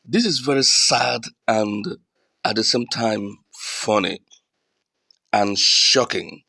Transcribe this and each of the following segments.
This is very sad and at the same time funny and shocking.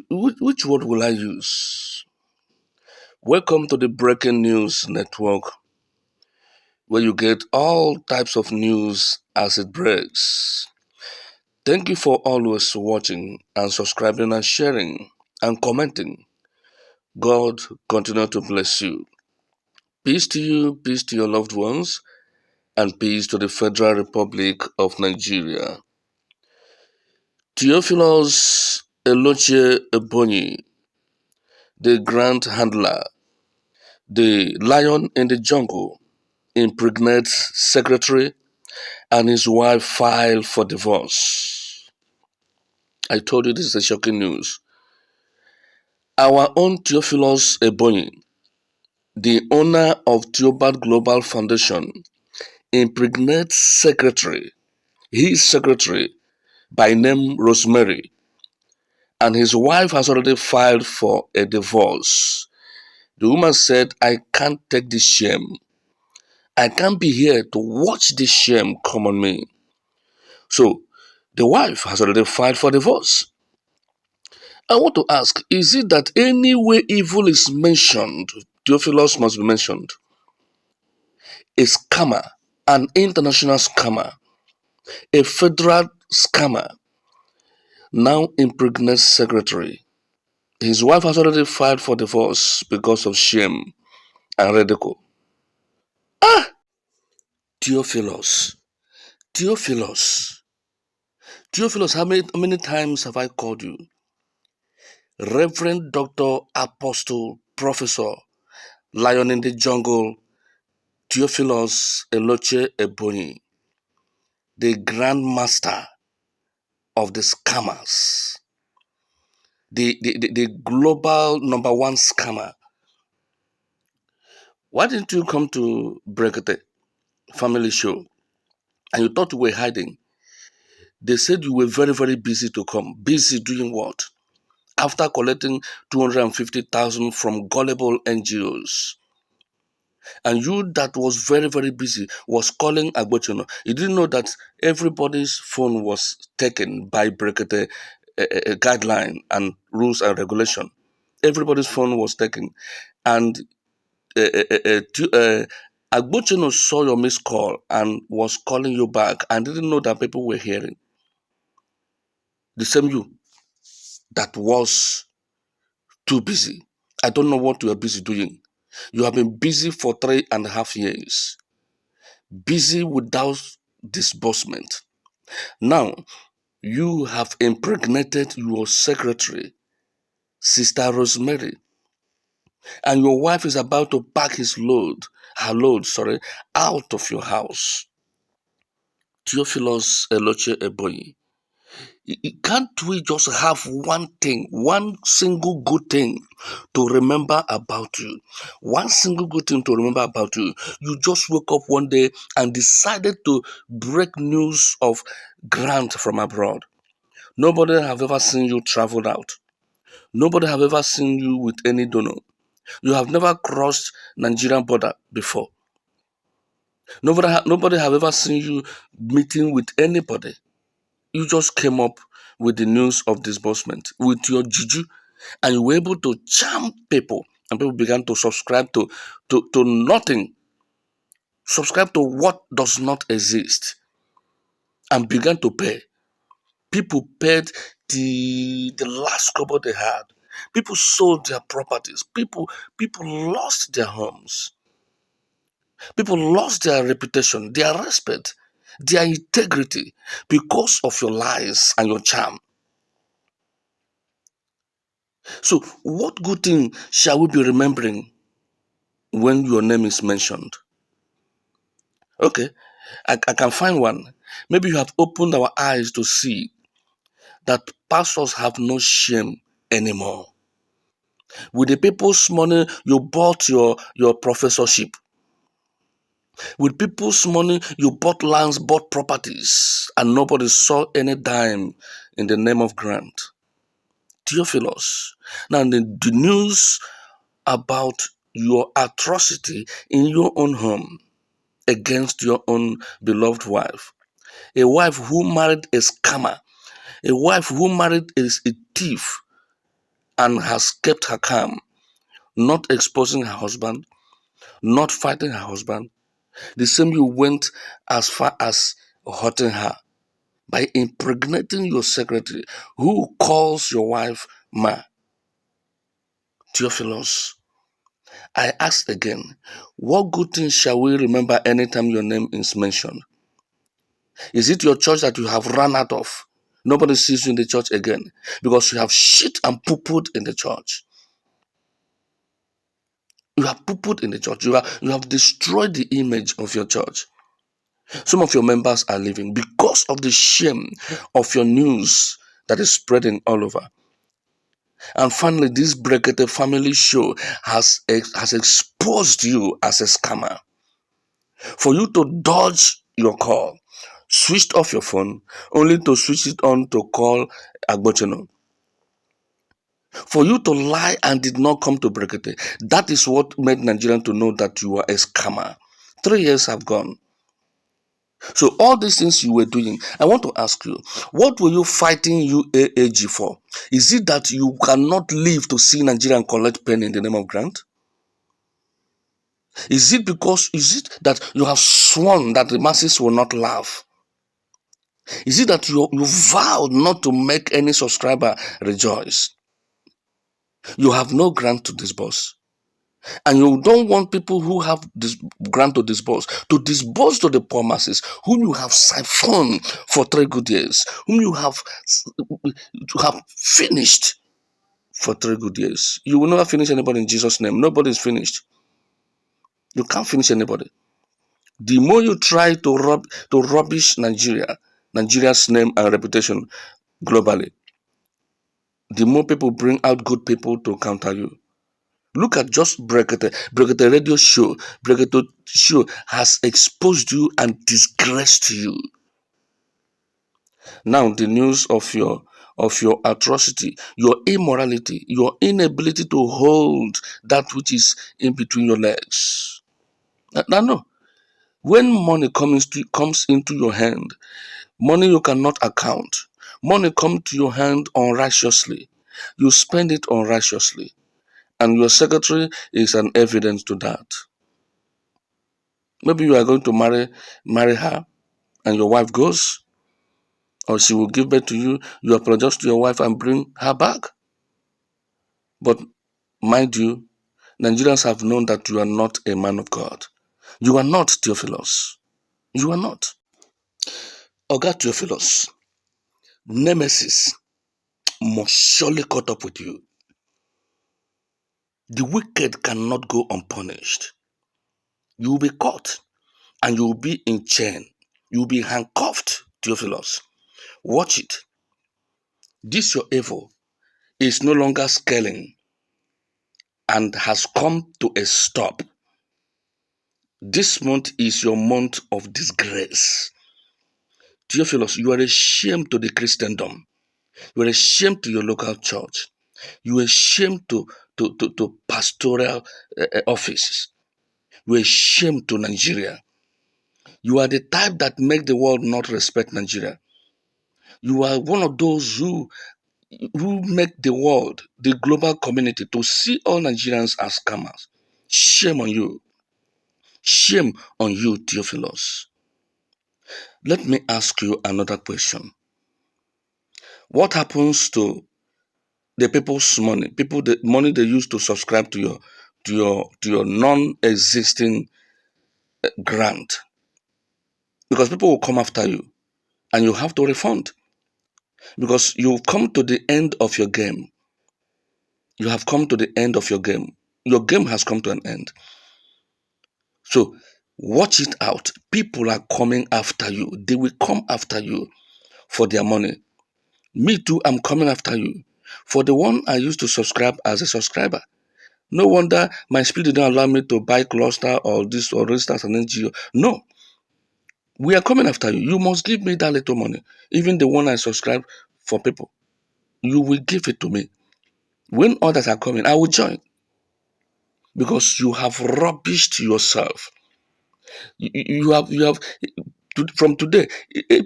Which word will I use? Welcome to the Breaking News Network, where you get all types of news as it breaks. Thank you for always watching and subscribing and sharing and commenting. God continue to bless you. Peace to you, peace to your loved ones, and peace to the Federal Republic of Nigeria. Theophilus Eloche Ebonyi, the Grand Handler, the lion in the jungle, impregnates secretary and his wife file for divorce. I told you this is a shocking news. Our own Theophilus Ebonyi, the owner of Theobald Global Foundation, impregnates secretary, his secretary by name Rosemary, and his wife has already filed for a divorce. The woman said, I can't take this shame. I can't be here to watch this shame come on me. So the wife has already filed for divorce. I want to ask, is it that any way evil is mentioned, Theophilus must be mentioned? A scammer, an international scammer, a federal scammer, now impregnates secretary. His wife has already filed for divorce because of shame and ridicule. Theophilus, Theophilus, Theophilus, how many times have I called you? Reverend Dr. Apostle Professor Lion in the Jungle, Theophilus Eloche Ebonyi, the Grand Master of the scammers, the global number one scammer. Why didn't you come to Brekete family show? And you thought you were hiding. They said you were very, very busy to come. Busy doing what? After collecting 250,000 from gullible NGOs. And you that was very, very busy was calling Agbochino. You didn't know that everybody's phone was taken by Brekete guideline and rules and regulation. Everybody's phone was taken. And Agbochino saw your missed call and was calling you back and didn't know that people were hearing. The same you that was too busy. I don't know what you are busy doing. You have been busy for 3.5 years. Busy without disbursement. Now, you have impregnated your secretary, Sister Rosemary, and your wife is about to pack her load, out of your house. Theophilus Eloche Ebonyi, can't we just have one thing, one single good thing to remember about you? One single good thing to remember about you. You just woke up one day and decided to break news of grant from abroad. Nobody have ever seen you traveled out. Nobody have ever seen you with any donor. You have never crossed Nigerian border before. Nobody have ever seen you meeting with anybody. You just came up with the news of disbursement with your juju, and you were able to charm people, and people began to subscribe to nothing, subscribe to what does not exist, and began to pay. People paid the last kobo they had. People sold their properties. People lost their homes. People lost their reputation, their respect, their integrity because of your lies and your charm. So, what good thing shall we be remembering when your name is mentioned? Okay, I can find one. Maybe you have opened our eyes to see that pastors have no shame anymore. With the people's money, you bought your professorship. With people's money, you bought lands, bought properties, and nobody saw any dime in the name of grant. Theophilus. Now, the news about your atrocity in your own home against your own beloved wife, a wife who married a scammer, a wife who married a thief and has kept her calm, not exposing her husband, not fighting her husband. The same you went as far as hurting her by impregnating your secretary, who calls your wife Ma. Theophilus, I ask again, what good thing shall we remember anytime your name is mentioned? Is it your church that you have run out of? Nobody sees you in the church again because you have shit and poo-pooed in the church. You have poo-pooed in the church. You have destroyed the image of your church. Some of your members are leaving because of the shame of your news that is spreading all over. And finally, this Brekete family show has exposed you as a scammer. For you to dodge your call, switched off your phone, only to switch it on to call Agbocheno. For you to lie and did not come to Brekete, that is what made Nigerians to know that you are a scammer. 3 years have gone. So all these things you were doing, I want to ask you, what were you fighting UAAG for? Is it that you cannot live to see Nigeria collect pen in the name of grant? Is it that you have sworn that the masses will not laugh? Is it that you vowed not to make any subscriber rejoice? You have no grant to disburse. And you don't want people who have this grant to disburse to the poor masses, whom you have siphoned for 3 good years, whom you have finished for 3 good years. You will never finish anybody in Jesus' name. Nobody is finished. You can't finish anybody. The more you try to rubbish Nigeria's name and reputation globally, the more people bring out good people to counter you. Look at just Brekete radio show. Brekete show has exposed you and disgraced you. Now the news of your atrocity, your immorality, your inability to hold that which is in between your legs. Now no. When money comes into your hand, money you cannot account, money comes to your hand unrighteously, you spend it unrighteously. And your secretary is an evidence to that. Maybe you are going to marry her and your wife goes, or she will give birth to you, you apologize to your wife and bring her back. But mind you, Nigerians have known that you are not a man of God. You are not Theophilus. You are not. Oga Theophilus, Nemesis must surely caught up with you. The wicked cannot go unpunished. You will be caught and you will be in chain. You will be handcuffed, Theophilus. Watch it. This your evil is no longer scaling and has come to a stop. This month is your month of disgrace. Theophilus, you are a shame to the Christendom. You are a shame to your local church. You are a shame to pastoral offices. You are a shame to Nigeria. You are the type that make the world not respect Nigeria. You are one of those who make the world, the global community, to see all Nigerians as scammers. Shame on you. Shame on you, Theophilus. Let me ask you another question. What happens to the people's money? The money they use to subscribe to your non-existing grant? Because people will come after you and you have to refund. Because you've come to the end of your game. You have come to the end of your game. Your game has come to an end. So watch it out. People are coming after you. They will come after you for their money. Me too, I'm coming after you. For the one I used to subscribe as a subscriber. No wonder my spirit didn't allow me to buy cluster or this or register as an NGO. No. We are coming after you. You must give me that little money. Even the one I subscribe for people. you will give it to me. When others are coming, I will join because you have rubbished yourself. You have from today.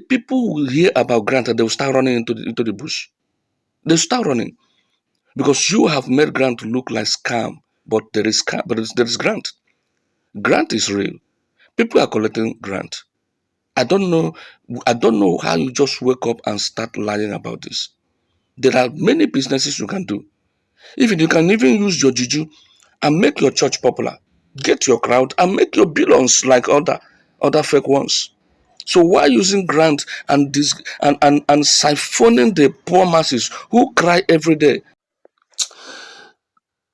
People will hear about Grant and they will start running into the bush. They start running because you have made Grant look like scam, but there is scam, but there is Grant. Grant is real. People are collecting Grant. I don't know. I don't know how you just wake up and start lying about this. There are many businesses you can do. Even you can even use your juju and make your church popular. Get your crowd and make your billions like other fake ones. So why using Grant and this and siphoning the poor masses who cry every day?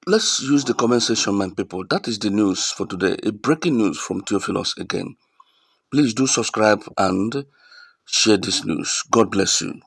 Let's use the comment section, my people. That is the news for today. A breaking news from Theophilus again. Please do subscribe and share this news. God bless you.